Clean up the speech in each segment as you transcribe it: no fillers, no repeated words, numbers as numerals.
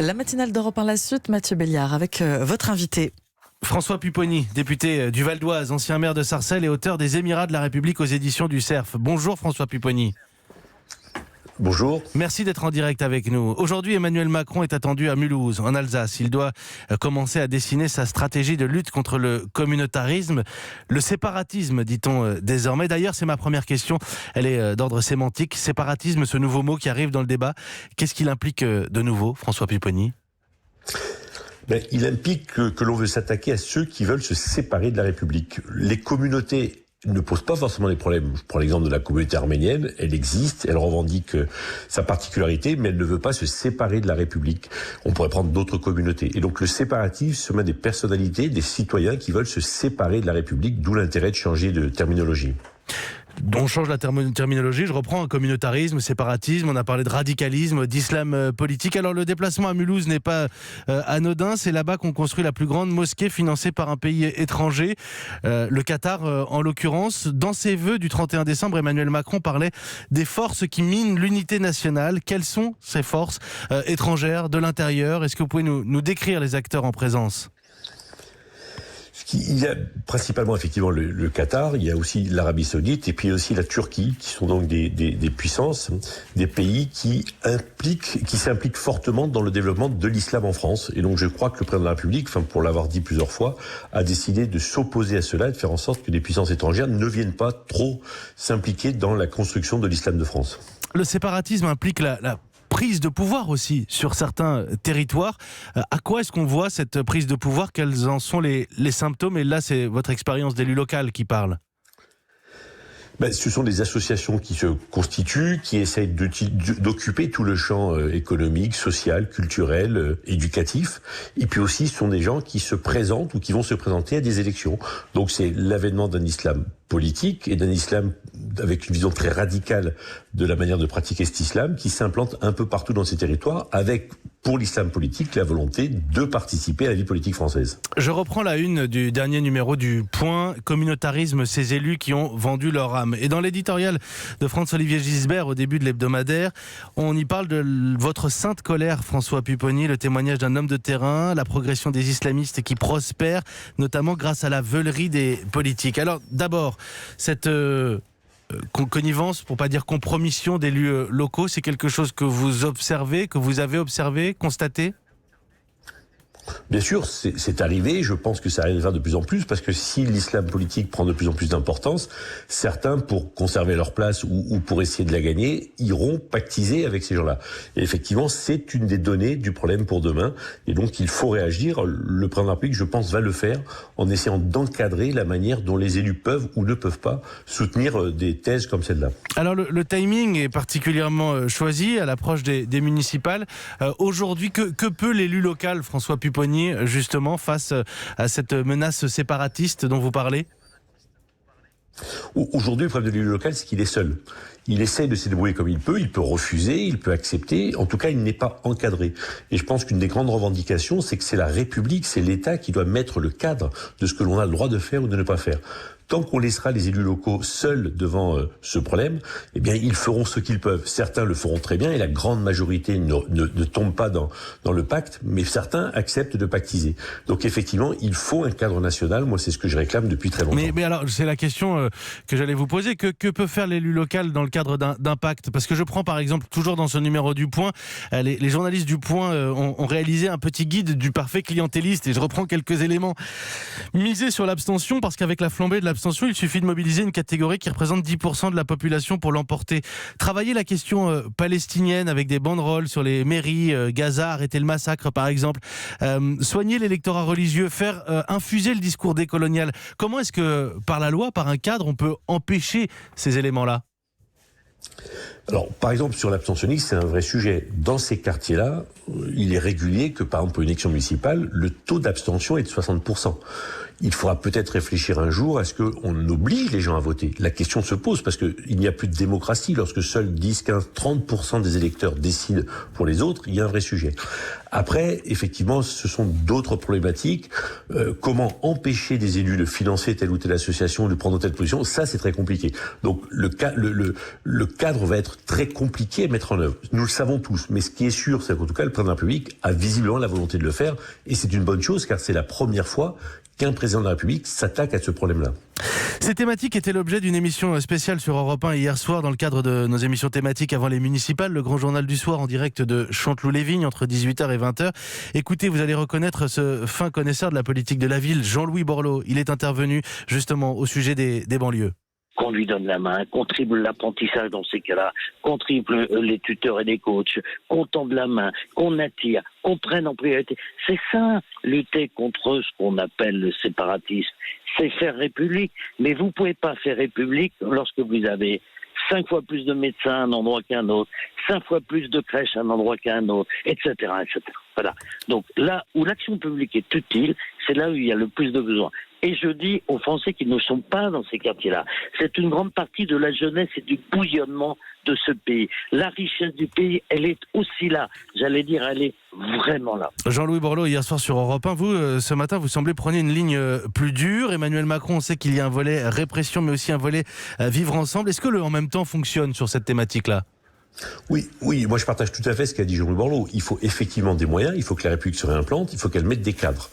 La matinale d'Europe 1 la suite, Mathieu Béliard, avec votre invité. François Pupponi, député du Val d'Oise, ancien maire de Sarcelles et auteur des Émirats de la République aux éditions du Cerf. Bonjour François Pupponi. Bonjour. Merci d'être en direct avec nous. Aujourd'hui, Emmanuel Macron est attendu à Mulhouse, en Alsace. Il doit commencer à dessiner sa stratégie de lutte contre le communautarisme, le séparatisme, dit-on désormais. D'ailleurs, c'est ma première question. Elle est d'ordre sémantique. Séparatisme, ce nouveau mot qui arrive dans le débat. Qu'est-ce qu'il implique de nouveau, François Pupponi ? Il implique que l'on veut s'attaquer à ceux qui veulent se séparer de la République. Les communautés ne posent pas forcément des problèmes. Je prends l'exemple de la communauté arménienne. Elle existe, elle revendique sa particularité, mais elle ne veut pas se séparer de la République. On pourrait prendre d'autres communautés. Et donc le séparatisme se met des personnalités, des citoyens qui veulent se séparer de la République, d'où l'intérêt de changer de terminologie. On change la terminologie, je reprends un communautarisme, séparatisme, on a parlé de radicalisme, d'islam politique. Alors le déplacement à Mulhouse n'est pas anodin, c'est là-bas qu'on construit la plus grande mosquée financée par un pays étranger, le Qatar en l'occurrence. Dans ses vœux du 31 décembre, Emmanuel Macron parlait des forces qui minent l'unité nationale. Quelles sont ces forces étrangères de l'intérieur ? Est-ce que vous pouvez nous décrire les acteurs en présence ? Il y a principalement effectivement le Qatar, il y a aussi l'Arabie Saoudite et puis aussi la Turquie, qui sont donc des puissances, des pays qui s'impliquent fortement dans le développement de l'islam en France. Et donc je crois que le président de la République, pour l'avoir dit plusieurs fois, a décidé de s'opposer à cela et de faire en sorte que les puissances étrangères ne viennent pas trop s'impliquer dans la construction de l'islam de France. Le séparatisme implique la prise de pouvoir aussi sur certains territoires. À quoi est-ce qu'on voit cette prise de pouvoir ? Quels en sont les symptômes ? Et là, c'est votre expérience d'élu local qui parle. Ce sont des associations qui se constituent, qui essayent d'occuper tout le champ économique, social, culturel, éducatif. Et puis aussi, ce sont des gens qui se présentent ou qui vont se présenter à des élections. Donc c'est l'avènement d'un islam politique et d'un islam avec une vision très radicale de la manière de pratiquer cet islam qui s'implante un peu partout dans ces territoires avec, pour l'islam politique, la volonté de participer à la vie politique française. Je reprends la une du dernier numéro du Point, communautarisme, ces élus qui ont vendu leur âme. Et dans l'éditorial de François-Olivier Gisbert au début de l'hebdomadaire, on y parle de votre sainte colère, François Pupponi, le témoignage d'un homme de terrain, la progression des islamistes qui prospèrent, notamment grâce à la veulerie des politiques. Alors d'abord, cette connivence, pour pas dire compromission d'élus locaux, c'est quelque chose que vous observez, que vous avez observé, constaté ? Bien sûr, c'est arrivé. Je pense que ça arrivera de plus en plus parce que si l'islam politique prend de plus en plus d'importance, certains, pour conserver leur place ou pour essayer de la gagner, iront pactiser avec ces gens-là. Et effectivement, c'est une des données du problème pour demain. Et donc, il faut réagir. Le président de la République, je pense, va le faire en essayant d'encadrer la manière dont les élus peuvent ou ne peuvent pas soutenir des thèses comme celle-là. Alors, le timing est particulièrement choisi à l'approche des municipales. Aujourd'hui, que peut l'élu local, François Pupponi, justement, face à cette menace séparatiste dont vous parlez ? Aujourd'hui, le problème de l'élu local, c'est qu'il est seul. Il essaye de se débrouiller comme il peut refuser, il peut accepter, en tout cas, il n'est pas encadré. Et je pense qu'une des grandes revendications, c'est que c'est la République, c'est l'État qui doit mettre le cadre de ce que l'on a le droit de faire ou de ne pas faire. Tant qu'on laissera les élus locaux seuls devant ce problème, eh bien, ils feront ce qu'ils peuvent. Certains le feront très bien et la grande majorité ne tombe pas dans le pacte, mais certains acceptent de pactiser. Donc, effectivement, il faut un cadre national. Moi, c'est ce que je réclame depuis très longtemps. Mais alors, c'est la question que j'allais vous poser. Que peut faire l'élu local dans le cadre d'un pacte ? Parce que je prends, par exemple, toujours dans ce numéro du Point, les journalistes du Point ont réalisé un petit guide du parfait clientéliste et je reprends quelques éléments. Miser sur l'abstention parce qu'avec la flambée de l'abstention, il suffit de mobiliser une catégorie qui représente 10% de la population pour l'emporter. Travailler la question palestinienne avec des banderoles sur les mairies, Gaza, arrêter le massacre par exemple, soigner l'électorat religieux, faire infuser le discours décolonial. Comment est-ce que, par la loi, par un cadre, on peut empêcher ces éléments-là ? Alors, par exemple, sur l'abstentionnisme, c'est un vrai sujet. Dans ces quartiers-là, il est régulier que, par exemple, pour une élection municipale, le taux d'abstention est de 60%. Il faudra peut-être réfléchir un jour à ce qu'on oblige les gens à voter. La question se pose parce qu'il n'y a plus de démocratie. Lorsque seuls 10, 15, 30% des électeurs décident pour les autres, il y a un vrai sujet. Après, effectivement, ce sont d'autres problématiques. Comment empêcher des élus de financer telle ou telle association, de prendre telle position, ça c'est très compliqué. Donc le cadre va être très compliqué à mettre en œuvre. Nous le savons tous, mais ce qui est sûr, c'est qu'en tout cas, le président de la République a visiblement la volonté de le faire, et c'est une bonne chose, car c'est la première fois qu'un président de la République s'attaque à ce problème-là. Ces thématiques étaient l'objet d'une émission spéciale sur Europe 1 hier soir dans le cadre de nos émissions thématiques avant les municipales, le grand journal du soir en direct de Chanteloup-les-Vignes entre 18h et 20h. Écoutez, vous allez reconnaître ce fin connaisseur de la politique de la ville, Jean-Louis Borloo. Il est intervenu justement au sujet des banlieues. Qu'on lui donne la main, qu'on triple l'apprentissage dans ces cas-là, qu'on triple les tuteurs et les coachs, qu'on tende la main, qu'on attire, qu'on prenne en priorité. C'est ça, lutter contre ce qu'on appelle le séparatisme. C'est faire République. Mais vous ne pouvez pas faire République lorsque vous avez 5 fois plus de médecins à un endroit qu'un autre, 5 fois plus de crèches à un endroit qu'un autre, etc., etc. Voilà. Donc là où l'action publique est utile, c'est là où il y a le plus de besoins. Et je dis aux Français qui ne sont pas dans ces quartiers-là, c'est une grande partie de la jeunesse et du bouillonnement de ce pays. La richesse du pays, elle est aussi là. J'allais dire, elle est vraiment là. Jean-Louis Borloo, hier soir sur Europe 1, vous, ce matin, vous semblez prendre une ligne plus dure. Emmanuel Macron, on sait qu'il y a un volet répression, mais aussi un volet vivre ensemble. Est-ce que le en même temps fonctionne sur cette thématique-là ? Oui, moi je partage tout à fait ce qu'a dit Jean-Louis Borloo. Il faut effectivement des moyens, il faut que la République se réimplante, il faut qu'elle mette des cadres.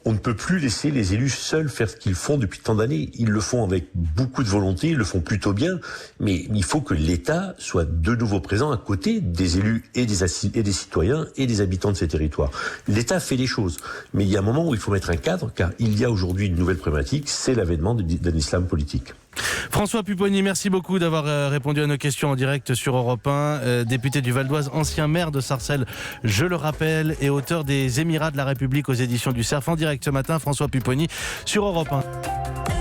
On ne peut plus laisser les élus seuls faire ce qu'ils font depuis tant d'années. Ils le font avec beaucoup de volonté, ils le font plutôt bien, mais il faut que l'État soit de nouveau présent à côté des élus et des citoyens et des habitants de ces territoires. L'État fait les choses, mais il y a un moment où il faut mettre un cadre, car il y a aujourd'hui une nouvelle problématique, c'est l'avènement d'un islam politique. François Pupponi, merci beaucoup d'avoir répondu à nos questions en direct sur Europe 1. Député du Val d'Oise, ancien maire de Sarcelles, je le rappelle, et auteur des Émirats de la République aux éditions du Cerf. En direct ce matin, François Pupponi sur Europe 1.